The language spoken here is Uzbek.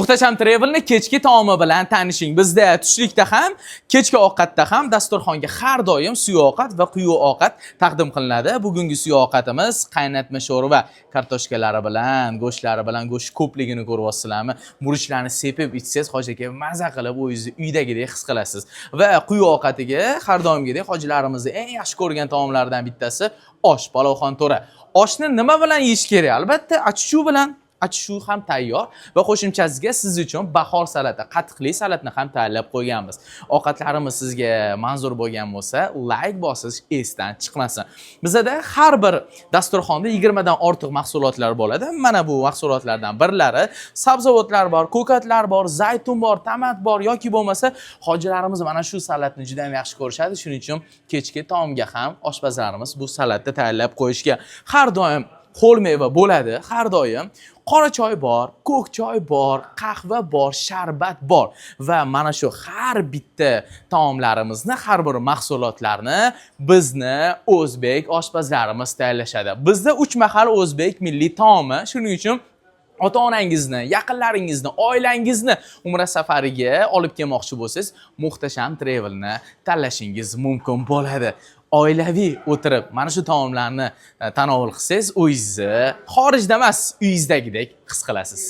Muhtasham Travelni kechki taomi bilan tanishing. Bizda tushlikda ham, kechki ovqatda ham dasturxonga har doim suyuq ovqat va quyuq ovqat taqdim qilinadi. Bugungi suyuq ovqatimiz qaynatma sho'rva kartoshkalari bilan, go'shtlari bilan, go'sht ko'pligini ko'ryapsizlarmi? Murishlarni sepib ichsangiz, hoji aka maza qilib o'zingizni uydagidek his qilasiz. Va quyuq ovqatiga har doimgidek hojilarimizni eng yaxshi ko'rgan taomlardan bittasi osh, palovxon to'ra. Oshni nima bilan yeyish kerak? Albatta, achuv bilan. Achuv ham tayyor va qo'shimchasiga siz uchun bahor salati, qatiqli salatni ham tayyorlab qo'yganmiz. Ovqatlarimiz sizga manzur bo'lgan bo'lsa, like bosish esdan chiqmasin. Bizda har bir dasturxonda 20 dan ortiq mahsulotlar bo'ladi. Mana bu mahsulotlardan birlari sabzavotlar bor, ko'katlar bor, zaytun bor, tomat bor yoki bo'lmasa hojilarimiz mana shu salatni juda ham yaxshi ko'rishadi. Shuning uchun kechki taomga ham oshpazlarimiz bu salatni tayyorlab qo'yishga har doim qo'l meva bo'ladi, har doim qora choy bor, ko'k choy bor, qahva bor, sharbat bor va mana shu har bitta taomlarimizni, har bir mahsulotlarni bizni o'zbek oshpazlarimiz tayyorlashadi. Bizda 3 mahal o'zbek milliy taomi, shuning uchun ota-onangizni, yaqinlaringizni, oilangizni umra safariga olib kelmoqchi bo'lsangiz, Muhtasham Travelni tanlashingiz mumkin bo'ladi. Oilaviy o'tirib mana shu taomlarni tanovul qilsangiz, o'zingizni xorijda emas, uyingizdagidek his qilasiz.